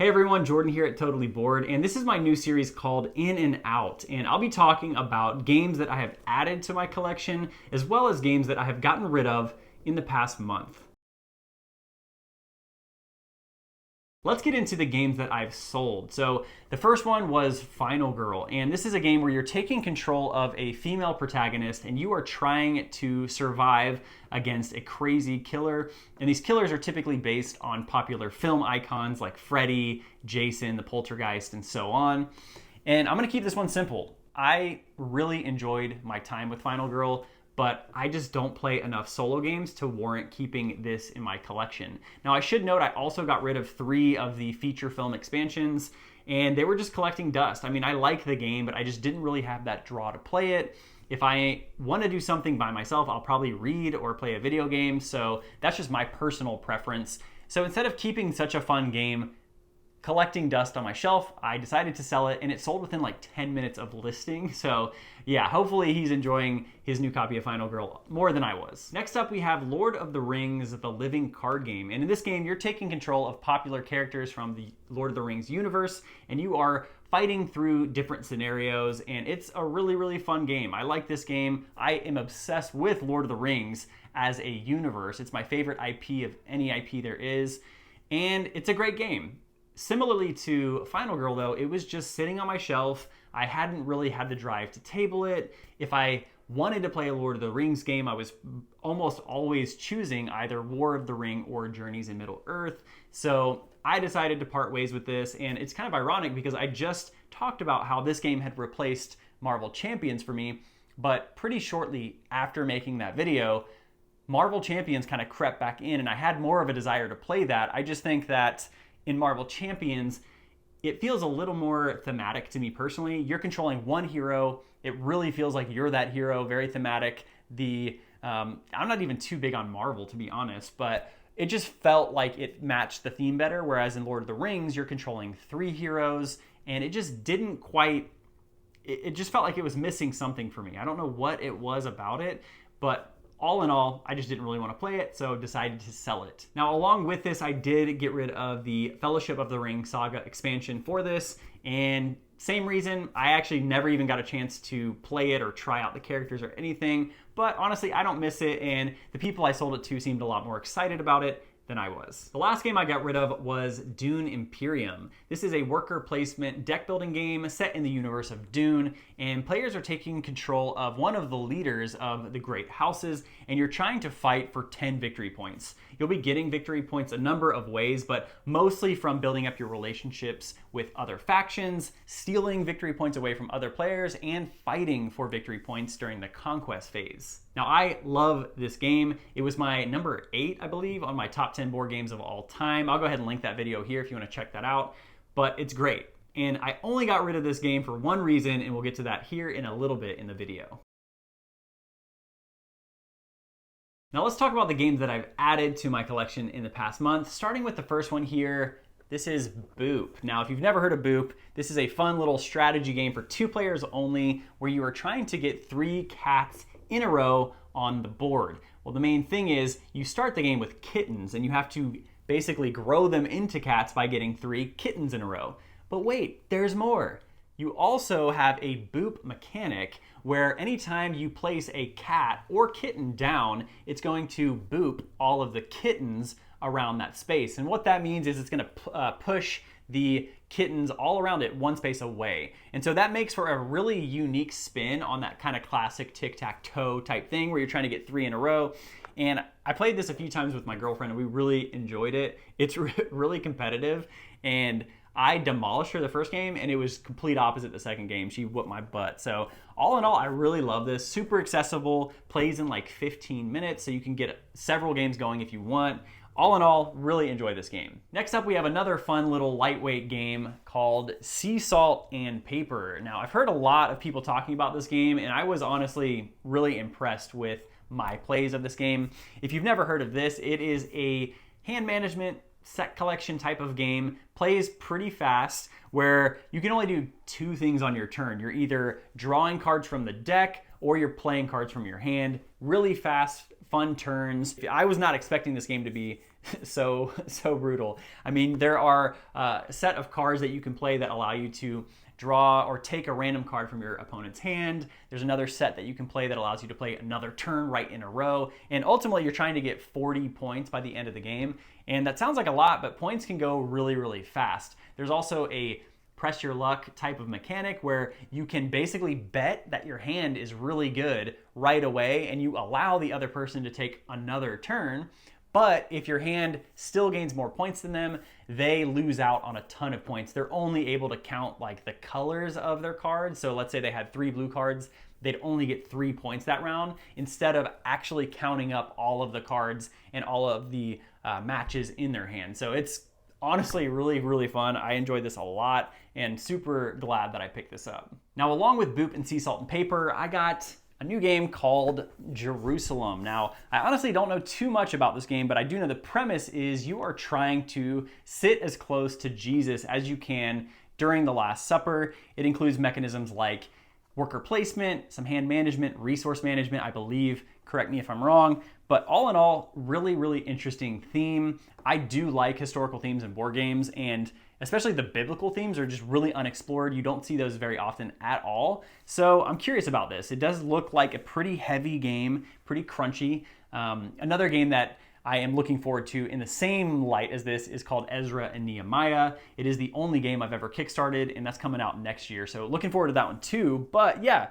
Hey everyone, Jordan here at Totally Bored, and this is my new series called In and Out, and I'll be talking about games that I have added to my collection, as well as games that I have gotten rid of in the past month. Let's get into the games that I've sold. So the first one was Final Girl, and this is a game where you're taking control of a female protagonist and you are trying to survive against a crazy killer. And these killers are typically based on popular film icons like Freddy, Jason, the Poltergeist, and so on. And I'm gonna keep this one simple. I really enjoyed my time with Final Girl, but I just don't play enough solo games to warrant keeping this in my collection. Now, I should note I also got rid of 3 of the feature film expansions, and they were just collecting dust. I mean, I like the game, but I just didn't really have that draw to play it. If I want to do something by myself, I'll probably read or play a video game, so that's just my personal preference. So instead of keeping such a fun game collecting dust on my shelf, I decided to sell it, and it sold within like 10 minutes of listing. So yeah, hopefully he's enjoying his new copy of Final Girl more than I was. Next up, we have Lord of the Rings, the living card game. And in this game, you're taking control of popular characters from the Lord of the Rings universe, and you are fighting through different scenarios, and it's a really, really fun game. I like this game. I am obsessed with Lord of the Rings as a universe. It's my favorite IP of any IP there is, and it's a great game. Similarly to Final Girl though, it was just sitting on my shelf. I hadn't really had the drive to table it. If I wanted to play a Lord of the Rings game, I was almost always choosing either War of the Ring or Journeys in Middle-earth. So I decided to part ways with this, and it's kind of ironic because I just talked about how this game had replaced Marvel Champions for me, but pretty shortly after making that video, Marvel Champions kind of crept back in, and I had more of a desire to play that. I just think that in Marvel Champions, it feels a little more thematic to me personally. You're controlling one hero. It really feels like you're that hero, very thematic. I'm not even too big on Marvel, to be honest, but it just felt like it matched the theme better, whereas in Lord of the Rings, you're controlling 3 heroes, and it just didn't quite, it just felt like it was missing something for me. I don't know what it was about it, but all in all, I just didn't really want to play it, so decided to sell it. Now, along with this, I did get rid of the Fellowship of the Ring Saga expansion for this, and same reason, I actually never even got a chance to play it or try out the characters or anything, but honestly, I don't miss it, and the people I sold it to seemed a lot more excited about it than I was. The last game I got rid of was Dune Imperium. This is a worker placement deck building game set in the universe of Dune, and players are taking control of one of the leaders of the great houses, and you're trying to fight for 10 victory points. You'll be getting victory points a number of ways, but mostly from building up your relationships with other factions, stealing victory points away from other players, and fighting for victory points during the conquest phase. Now, I love this game. It was my number 8, I believe, on my top 10 board games of all time. I'll go ahead and link that video here if you want to check that out, but it's great. And I only got rid of this game for one reason, and we'll get to that here in a little bit in the video. Now let's talk about the games that I've added to my collection in the past month, starting with the first one here. This is Boop. Now, if you've never heard of Boop, this is a fun little strategy game for 2 players only, where you are trying to get 3 cats in a row on the board. Well, the main thing is you start the game with kittens, and you have to basically grow them into cats by getting 3 kittens in a row. But wait, there's more. You also have a boop mechanic where anytime you place a cat or kitten down, it's going to boop all of the kittens around that space. And what that means is it's going to push the kittens all around it one space away. And so that makes for a really unique spin on that kind of classic tic-tac-toe type thing where you're trying to get 3 in a row. And I played this a few times with my girlfriend, and we really enjoyed it. It's really competitive, and I demolished her the first game, and it was complete opposite the second game. She whooped my butt. So all in all, I really love this. Super accessible, plays in like 15 minutes, so you can get several games going if you want. All in all, really enjoy this game. Next up, we have another fun little lightweight game called Sea Salt and Paper. Now, I've heard a lot of people talking about this game, and I was honestly really impressed with my plays of this game. If you've never heard of this, it is a hand management set collection type of game, plays pretty fast, where you can only do 2 things on your turn. You're either drawing cards from the deck or you're playing cards from your hand. Really fast, fun turns. I was not expecting this game to be so brutal. I mean, there are a set of cards that you can play that allow you to draw or take a random card from your opponent's hand. There's another set that you can play that allows you to play another turn right in a row. And ultimately, you're trying to get 40 points by the end of the game. And that sounds like a lot, but points can go really, really fast. There's also a press your luck type of mechanic where you can basically bet that your hand is really good right away and you allow the other person to take another turn. But if your hand still gains more points than them, they lose out on a ton of points. They're only able to count like the colors of their cards. So let's say they had 3 blue cards, they'd only get 3 points that round instead of actually counting up all of the cards and all of the matches in their hand. So it's honestly really, really fun. I enjoyed this a lot and super glad that I picked this up. Now, along with Boop and Sea Salt and Paper, I got a new game called Jerusalem. Now, I honestly don't know too much about this game, but I do know the premise is you are trying to sit as close to Jesus as you can during the Last Supper. It includes mechanisms like worker placement, some hand management, resource management, I believe. Correct me if I'm wrong. But all in all, really, really interesting theme. I do like historical themes in board games, and especially the biblical themes are just really unexplored. You don't see those very often at all. So I'm curious about this. It does look like a pretty heavy game, pretty crunchy. Another game that I am looking forward to in the same light as this is called Ezra and Nehemiah. It is the only game I've ever kickstarted, and that's coming out next year. So looking forward to that one too. But yeah,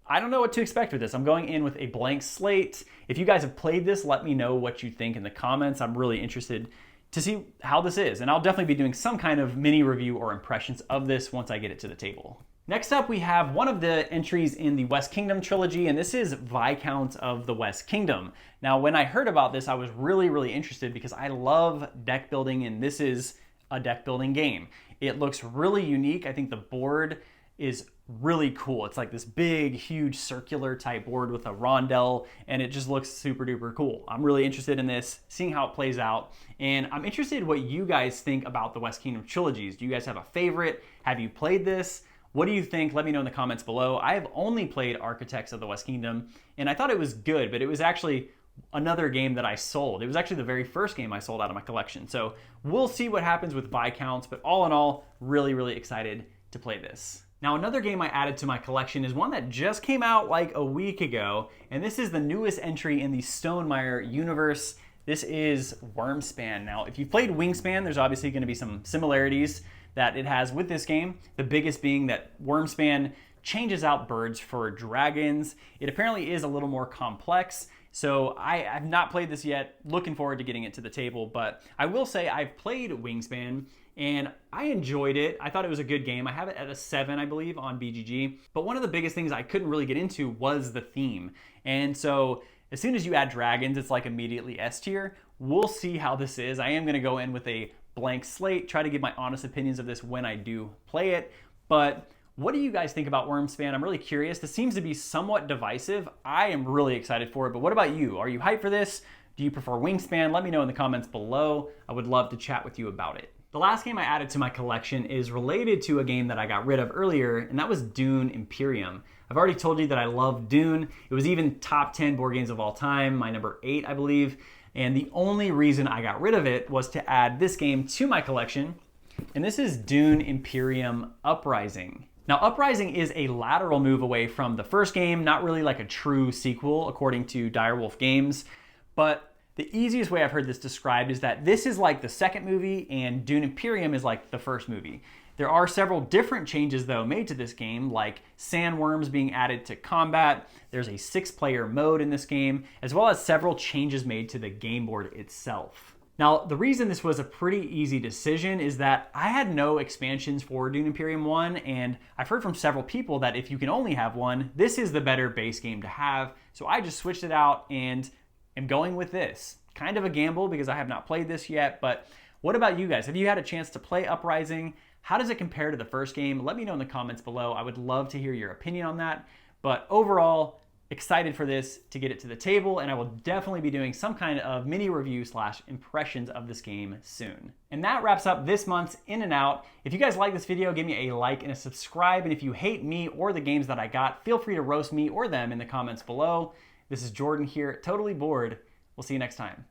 I don't know what to expect with this. I'm going in with a blank slate. If you guys have played this, let me know what you think in the comments. I'm really interested to see how this is. And I'll definitely be doing some kind of mini review or impressions of this once I get it to the table. Next up, we have one of the entries in the West Kingdom trilogy, and this is Viscounts of the West Kingdom. Now, when I heard about this, I was really, really interested because I love deck building, and this is a deck building game. It looks really unique. I think the board is really cool. It's like this big, huge circular type board with a rondelle, and it just looks super duper cool. I'm really interested in this, seeing how it plays out, and I'm interested in what you guys think about the West Kingdom trilogies. Do you guys have a favorite? Have you played this? What do you think? Let me know in the comments below. I have only played Architects of the West Kingdom, and I thought it was good, but it was actually another game that I sold. It was actually the very first game I sold out of my collection. So we'll see what happens with Viscounts, but all in all, really, really excited to play this. Now, another game I added to my collection is one that just came out like a week ago, and this is the newest entry in the Stonemaier universe. This is Wyrmspan. Now, if you've played Wingspan, there's obviously going to be some similarities that it has with this game. The biggest being that Wyrmspan changes out birds for dragons. It apparently is a little more complex, so I have not played this yet. Looking forward to getting it to the table, but I will say I've played Wingspan, and I enjoyed it. I thought it was a good game. I have it at a 7, I believe, on BGG. But one of the biggest things I couldn't really get into was the theme. And so as soon as you add dragons, it's like immediately S tier. We'll see how this is. I am going to go in with a blank slate, try to give my honest opinions of this when I do play it. But what do you guys think about Wyrmspan? I'm really curious. This seems to be somewhat divisive. I am really excited for it, but what about you? Are you hyped for this? Do you prefer Wingspan? Let me know in the comments below. I would love to chat with you about it. The last game I added to my collection is related to a game that I got rid of earlier, and that was Dune Imperium. I've already told you that I love Dune. It was even top 10 board games of all time, my number 8, I believe. And the only reason I got rid of it was to add this game to my collection, and this is Dune Imperium Uprising. Now, Uprising is a lateral move away from the first game, not really like a true sequel according to Direwolf Games, but the easiest way I've heard this described is that this is like the second movie and Dune Imperium is like the first movie. There are several different changes though made to this game, like sandworms being added to combat. There's a 6-player mode in this game, as well as several changes made to the game board itself. Now, the reason this was a pretty easy decision is that I had no expansions for Dune Imperium 1, and I've heard from several people that if you can only have one, this is the better base game to have. So I just switched it out and am going with this. Kind of a gamble because I have not played this yet, but what about you guys? Have you had a chance to play Uprising? How does it compare to the first game? Let me know in the comments below. I would love to hear your opinion on that. But overall, excited for this to get it to the table, and I will definitely be doing some kind of mini review / impressions of this game soon. And that wraps up this month's In and Out. If you guys like this video, give me a like and a subscribe, and if you hate me or the games that I got, feel free to roast me or them in the comments below. This is Jordan here, Totally Bored. We'll see you next time.